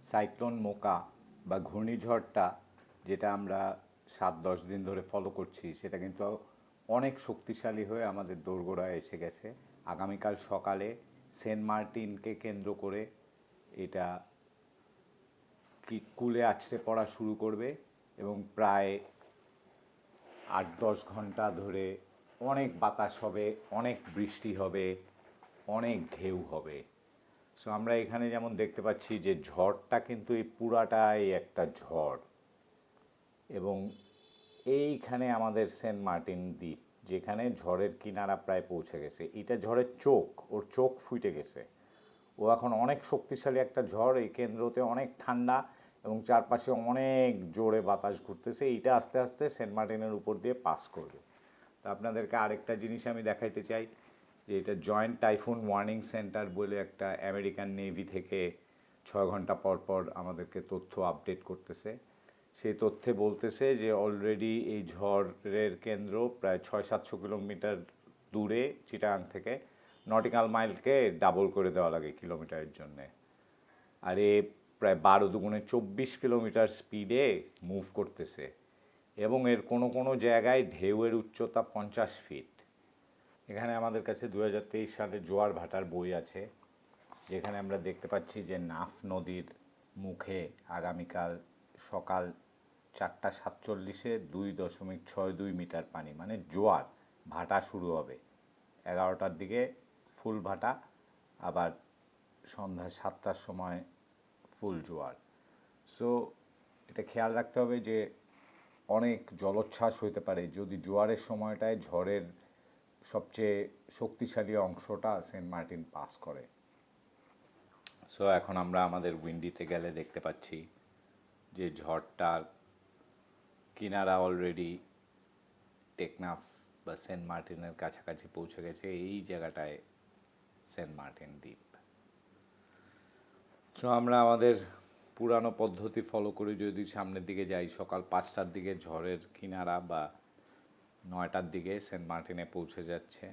Cyclone মোকা বা ঘূর্ণিঝড়টা যেটা আমরা 7-10 দিন ধরে ফলো করছি সেটা কিন্তু অনেক শক্তিশালী হয়ে আমাদের দোরগোড়ায় এসে গেছে। আগামীকাল সকালে সেন্ট মার্টিনকে কেন্দ্র করে এটা কূলে আছড়ে পড়া শুরু করবে এবং প্রায় 8-10 ঘন্টা ধরে অনেক বাতাস হবে, অনেক বৃষ্টি হবে, অনেক ঢেউ হবে। সো আমরা এখানে যেমন দেখতে পাচ্ছি যে ঝড়টা কিন্তু এই পুরাটাই একটা ঝড়। এবং এইখানে আমাদের সেন্ট মার্টিন দ্বীপ, যেখানে ঝড়ের কিনারা প্রায় পৌঁছে গেছে, এটা ঝড়ের চোখ, ওর চোখ ফুটে গেছে। ও এখন অনেক শক্তিশালী একটা ঝড়, এই কেন্দ্রতে অনেক ঠান্ডা এবং চারপাশে অনেক জোরে বাতাস ঘুরতেছে। এইটা আস্তে আস্তে সেন্ট মার্টিনের উপর দিয়ে পাস করবে। তো আপনাদেরকে আরেকটা জিনিস আমি দেখাইতে চাই যে এটা জয়েন্ট টাইফুন ওয়ার্নিং সেন্টার বলে একটা আমেরিকান নেভি থেকে 6 ঘন্টা পর পর আমাদেরকে তথ্য আপডেট করতেছে। সেই তথ্যে বলতেছে যে অলরেডি এই ঝড়ের কেন্দ্র প্রায় 600-700 কিলোমিটার দূরে চিটাগাং থেকে। নটিক্যাল মাইলকে ডাবল করে দেওয়া লাগে কিলোমিটারের জন্যে। আর এ প্রায় 12 × 24 কিলোমিটার স্পিডে মুভ করতেছে এবং এর কোনো কোনো জায়গায় ঢেউয়ের উচ্চতা 50 ফিট। এখানে আমাদের কাছে 2023 সালে জোয়ার ভাটার বই আছে, যেখানে আমরা দেখতে পাচ্ছি যে নাফ নদীর মুখে আগামীকাল সকাল 4:47-এ 2.62 মিটার পানি, মানে জোয়ার ভাটা শুরু হবে। 11টার দিকে ফুল ভাটা, আবার সন্ধ্যা 7টার সময় ফুল জোয়ার। সো এটা খেয়াল রাখতে হবে যে অনেক জলোচ্ছ্বাস হইতে পারে যদি জোয়ারের সময়টায় ঝড়ের সবচেয়ে শক্তিশালী অংশটা সেন্ট মার্টিন পাস করে। সো এখন আমরা আমাদের উইন্ডিতে গেলে দেখতে পাচ্ছি যে ঝড়টার কিনারা অলরেডি টেকনাফ বা সেন্ট মার্টিনের কাছাকাছি পৌঁছে গেছে। এই জায়গাটায় সেন্ট মার্টিন দ্বীপ। সো আমরা আমাদের পুরানো পদ্ধতি ফলো করে যদি সামনের দিকে যাই, সকাল 5টার দিকে ঝড়ের কিনারা বা 9টার দিকে সেন্ট মার্টিনে পৌঁছে যাচ্ছে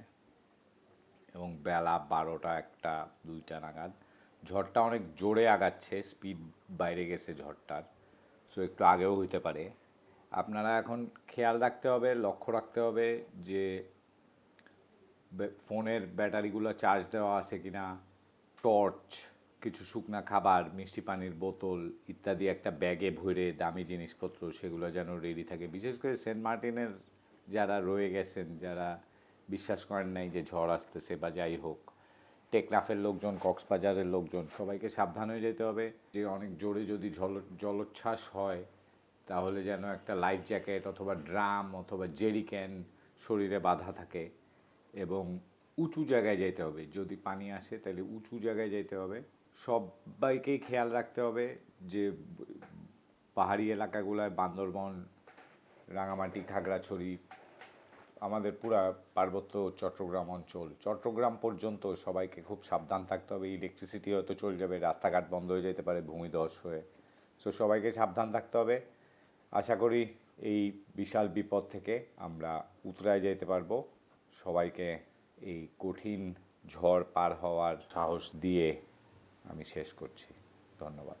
এবং বেলা 12টা, 1টা, 2টা নাগাদ ঝড়টা অনেক জোরে আগাচ্ছে, স্পিড বাইরে গেছে ঝড়টার। সো একটু আগেও হইতে পারে। আপনারা এখন খেয়াল রাখতে হবে, লক্ষ্য রাখতে হবে যে ফোনের ব্যাটারিগুলো চার্জ দেওয়া আছে কিনা, টর্চ, কিছু শুকনা খাবার, মিষ্টি পানির বোতল ইত্যাদি একটা ব্যাগে ভরে দামি জিনিসপত্র সেগুলো যেন রেডি থাকে। বিশেষ করে সেন্ট মার্টিনের যারা রয়ে গেছেন, যারা বিশ্বাস করেন নাই যে ঝড় আসতেছে বা যাই হোক, টেকনাফের লোকজন, কক্সবাজারের লোকজন, সবাইকে সাবধান হয়ে যেতে হবে যে অনেক জোরে যদি জলোচ্ছ্বাস হয় তাহলে যেন একটা লাইফ জ্যাকেট অথবা ড্রাম অথবা জেরিক্যান শরীরে বাঁধা থাকে এবং উঁচু জায়গায় যেতে হবে। যদি পানি আসে তাহলে উঁচু জায়গায় যেতে হবে। সবাইকেই খেয়াল রাখতে হবে যে পাহাড়ি এলাকাগুলোয়, বান্দরবন, রাঙামাটি, খাগড়াছড়ি, আমাদের পুরা পার্বত্য চট্টগ্রাম অঞ্চল, চট্টগ্রাম পর্যন্ত সবাইকে খুব সাবধান থাকতে হবে। ইলেকট্রিসিটি হয়তো চলে যাবে, রাস্তাঘাট বন্ধ হয়ে যেতে পারে ভূমিধস হয়ে। সো সবাইকে সাবধান থাকতে হবে। আশা করি এই বিশাল বিপদ থেকে আমরা উতরায় যেতে পারবো। সবাইকে এই কঠিন ঝড় পার হওয়ার সাহস দিয়ে আমি শেষ করছি। ধন্যবাদ।